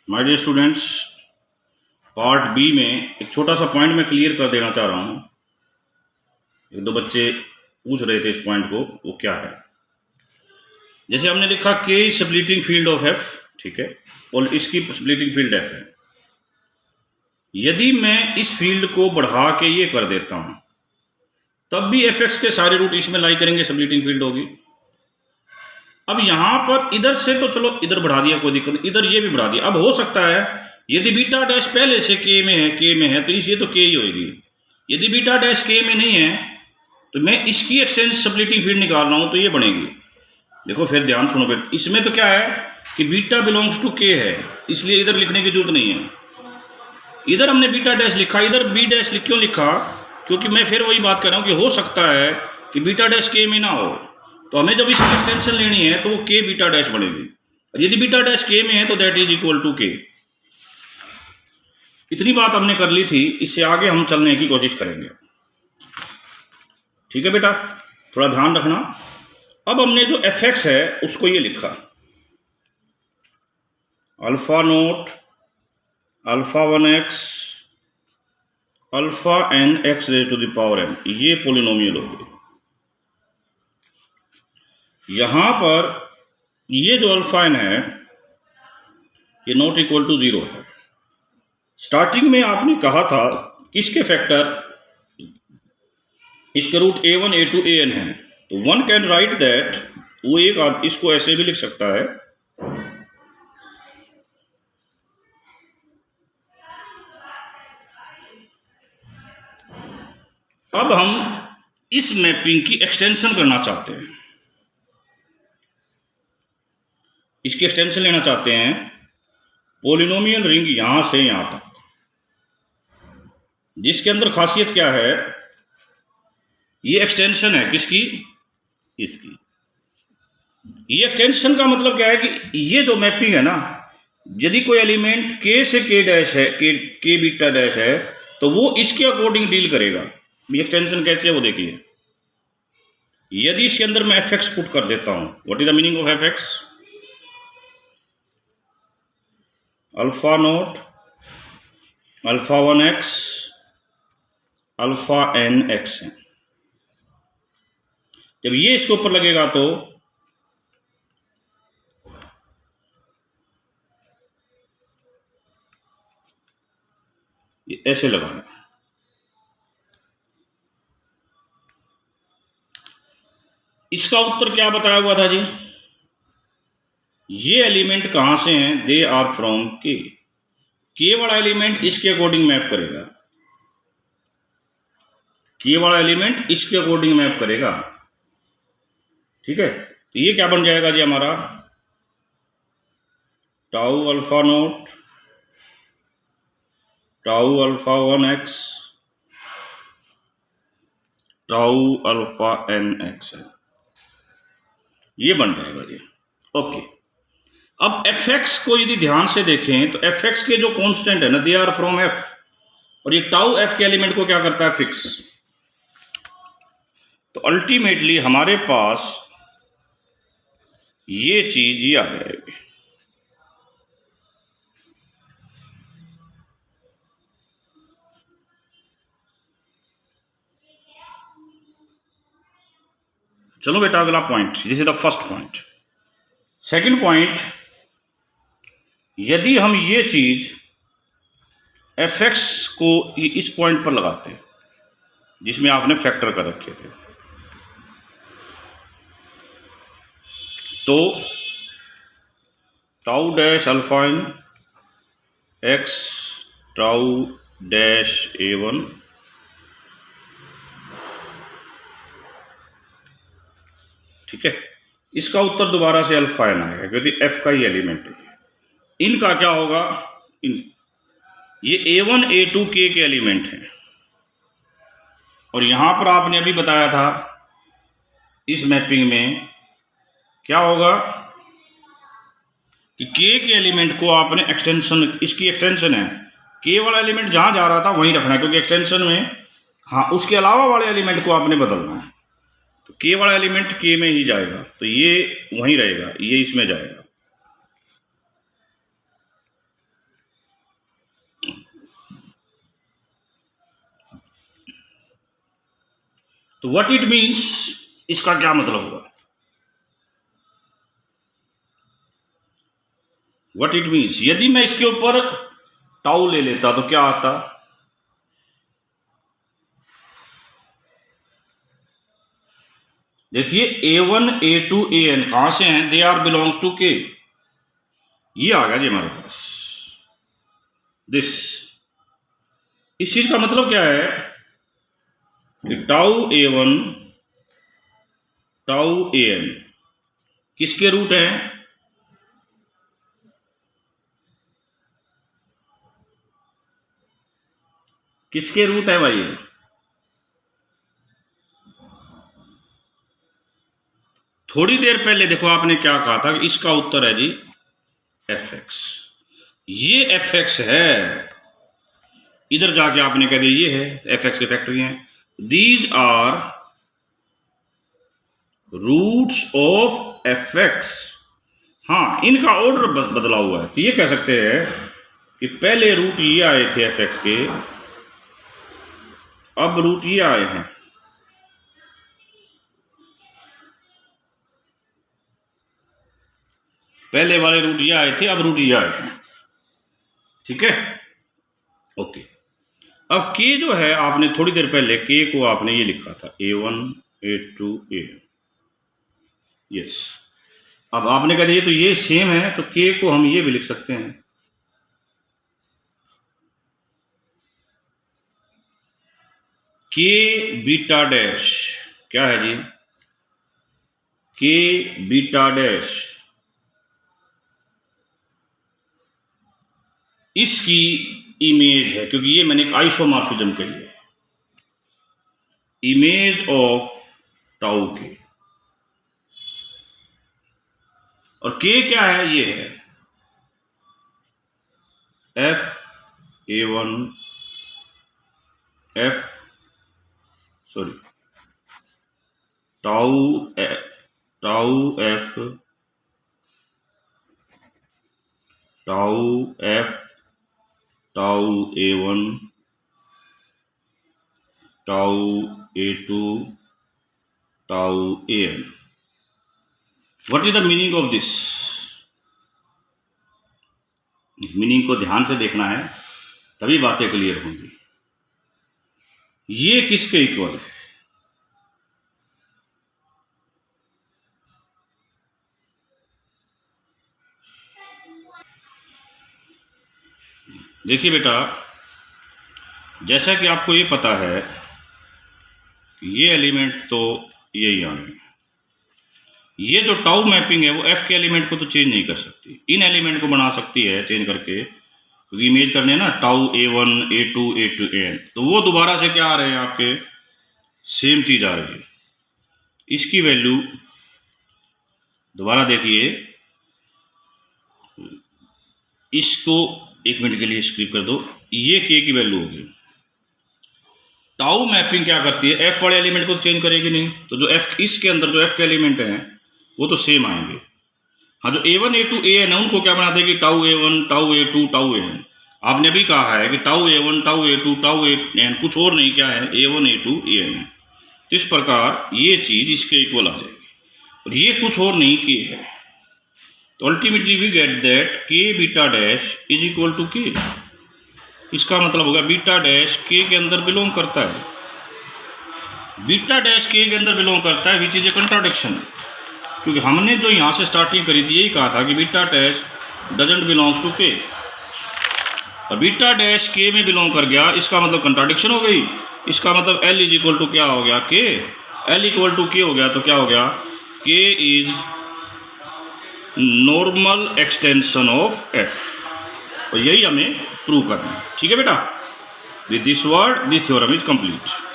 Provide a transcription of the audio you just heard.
My dear students, part B में एक छोटा सा पॉइंट मैं क्लियर कर देना चाह रहा हूँ। एक दो बच्चे पूछ रहे थे इस पॉइंट को, वो क्या है। जैसे हमने लिखा के स्प्लिटिंग फील्ड ऑफ एफ, ठीक है, और इसकी स्प्लिटिंग फील्ड एफ है। यदि मैं इस फील्ड को बढ़ा के ये कर देता हूँ तब भी एफ एक्स के सारे रूट इसमें लाई करेंगे, स्प्लिटिंग फील्ड होगी। अब यहाँ पर इधर से तो चलो इधर बढ़ा दिया, कोई दिक्कत नहीं, इधर ये भी बढ़ा दिया। अब हो सकता है यदि बीटा डैश पहले से के में है तो इस तो के ही होगी। यदि बीटा डैश के में नहीं है तो मैं इसकी एक्सटेंस स्प्लिटिंग फील्ड निकाल रहा हूँ तो ये बनेगी। देखो फिर ध्यान सुनो बेटा, इसमें तो क्या है कि बीटा बिलोंग्स टू के है, इसलिए इधर लिखने की जरूरत नहीं है। इधर हमने बीटा डैश लिखा, इधर बी डैश क्यों लिखा? क्योंकि मैं फिर वही बात कर रहा हूँ कि हो सकता है कि बीटा डैश के में ना हो, तो हमें जब इसकी एक्सटेंशन लेनी है तो वो के बीटा डैश बनेगी। और यदि बीटा डैश के में है तो दैट इज इक्वल टू के। इतनी बात हमने कर ली थी, इससे आगे हम चलने की कोशिश करेंगे। ठीक है बेटा, थोड़ा ध्यान रखना। अब हमने जो एफ एक्स है उसको ये लिखा alpha naught alpha 1x alpha n x raise to the power n, ये पोलिनोमियल हो गई। यहां पर ये जो अल्फा n है ये नॉट इक्वल टू 0 है। स्टार्टिंग में आपने कहा था इसके फैक्टर इसके रूट a1 a2 an है, तो वन कैन राइट दैट, वो एक इसको ऐसे भी लिख सकता है अब हम इस मैपिंग की एक्सटेंशन करना चाहते हैं, इसकी एक्सटेंशन लेना चाहते हैं पोलिनोमियल रिंग यहां से यहां तक, जिसके अंदर खासियत क्या है, ये एक्सटेंशन है किसकी? इसकी। ये एक्सटेंशन का मतलब क्या है कि ये जो मैपिंग है ना, यदि कोई एलिमेंट के से के डैश है, के बीटा डैश है, तो वो इसके अकॉर्डिंग डील करेगा। ये एक्सटेंशन कैसे है वो देखिए। यदि इसके अंदर मैं एफ एक्स पुट कर देता हूं, what is the meaning of F x? Alpha naught alpha 1x alpha n x है। जब ये इसके ऊपर लगेगा तो ये ऐसे लगाना। इसका उत्तर क्या बताया हुआ था जी? ये एलिमेंट कहां से हैं? दे आर फ्रॉम के वाला एलिमेंट इसके अकॉर्डिंग मैप करेगा, के वाला एलिमेंट इसके अकॉर्डिंग मैप करेगा। ठीक है, तो ये क्या बन जाएगा जी हमारा? Tau alpha note tau alpha 1x tau alpha nx है, ये बन जाएगा जी। ओके, अब एफ एक्स को यदि ध्यान से देखें तो एफ एक्स के जो कांस्टेंट है ना, दे आर फ्रॉम एफ, और ये टाउ एफ के एलिमेंट को क्या करता है? फिक्स। तो अल्टीमेटली हमारे पास ये चीज ये आ जाएगी। चलो बेटा अगला point, this is the first point. Second point, यदि हम ये चीज एफ एक्स को इस पॉइंट पर लगाते हैं जिसमें आपने फैक्टर कर रखे थे, तो tau dash alpha n x tau dash a1 ठीक है, इसका उत्तर दोबारा से अल्फा n आएगा क्योंकि एफ का ही एलिमेंट है। इनका क्या होगा? ये a1 a2 के एलिमेंट हैं, और यहां पर आपने अभी बताया था इस मैपिंग में क्या होगा कि के एलिमेंट को आपने एक्सटेंशन, इसकी एक्सटेंशन है, के वाला एलिमेंट जहां जा रहा था वहीं रखना है, क्योंकि एक्सटेंशन में हाँ उसके अलावा वाले एलिमेंट को आपने बदलना है। तो के वाला एलिमेंट के में ही जाएगा, तो ये वहीं रहेगा, ये इसमें जाएगा। तो व्हाट इट मीन्स, इसका क्या मतलब हुआ? व्हाट इट मीन्स, यदि मैं इसके ऊपर टाउ ले लेता तो क्या आता? देखिए A1 A2 AN कहां से हैं? दे आर बिलोंग्स टू के। ये आ गया जी हमारे पास दिस। इस चीज का मतलब क्या है कि टाउ A1 टाउ AN किसके रूट हैं? किसके रूट है भाई? थोड़ी देर पहले देखो आपने क्या कहा था कि इसका उत्तर है जी fx। ये fx है, इधर जाके आपने कह दिया ये है fx की फैक्टरी है। These are roots of fx। हाँ, इनका ऑर्डर बदला हुआ है, तो ये कह सकते हैं कि पहले रूट ये आए थे fx के, अब रूट ये आए हैं। पहले वाले रूट ये आए थे, अब रूट ये आए हैं। ठीक है, ओके। अब के जो है, आपने थोड़ी देर पहले के को आपने ये लिखा था A1 A2 AN। यस, अब आपने कह दिया तो ये सेम है, तो के को हम ये भी लिख सकते हैं के बीटा डैश। क्या है जी? के बीटा डैश। इसकी इमेज है, क्योंकि ये मैंने एक आइसोमॉर्फिज्म कही है, इमेज ऑफ टाउ के। और के क्या है? ये है tau F tau A1 tau A2 tau AN। What is the meaning of this? Meaning को ध्यान से देखना है, तभी बातें क्लियर होंगी। ये किसके इक्वल है? देखिए बेटा, जैसा कि आपको ये पता है कि ये एलिमेंट तो यही आ रहे हैं, ये जो टाउ मैपिंग है वो एफ के एलिमेंट को तो चेंज नहीं कर सकती, इन एलिमेंट को बना सकती है चेंज करके, क्योंकि इमेज करने ना tau A1 A2 A2 AN, तो वो दोबारा से क्या आ रहे हैं आपके? सेम चीज आ रही है। इसकी वैल्यू दोबारा देखिए, इसको एक मिनट के लिए स्किप कर दो, ये के की वैल्यू होगी। टाउ मैपिंग क्या करती है? एफ वाले एलिमेंट को चेंज करेगी नहीं, तो जो एफ इसके अंदर जो एफ के एलिमेंट हैं वो तो सेम आएंगे। हाँ, जो A1 A2 AN है उनको क्या बना देगी? Tau A1 tau A2 tau AN। आपने भी कहा है कि tau A1 tau A2 tau AN, कुछ और नहीं, क्या है? A1 A2 AN है। तो इस प्रकार ये चीज इसके इक्वल आ जाएगी, और ये कुछ और नहीं के है। तो ultimately we get that K beta dash is equal to K. इसका मतलब होगा बीटा डैश के अंदर बिलोंग करता है। बीटा डैश के अंदर बिलोंग करता है, विच इज ए कंट्राडिक्शन, क्योंकि हमने जो यहाँ से स्टार्टिंग करी थी यही कहा था कि beta dash doesn't belongs to K, और बीटा डैश के में बिलोंग कर गया, इसका मतलब कंट्राडिक्शन हो गई। इसका मतलब L इज इक्वल टू क्या हो गया? के। L इक्वल टू के हो गया, तो क्या हो गया? के is normal extension of F, और यही हमें प्रूव करना है। ठीक है बेटा, with this word this theorem is complete.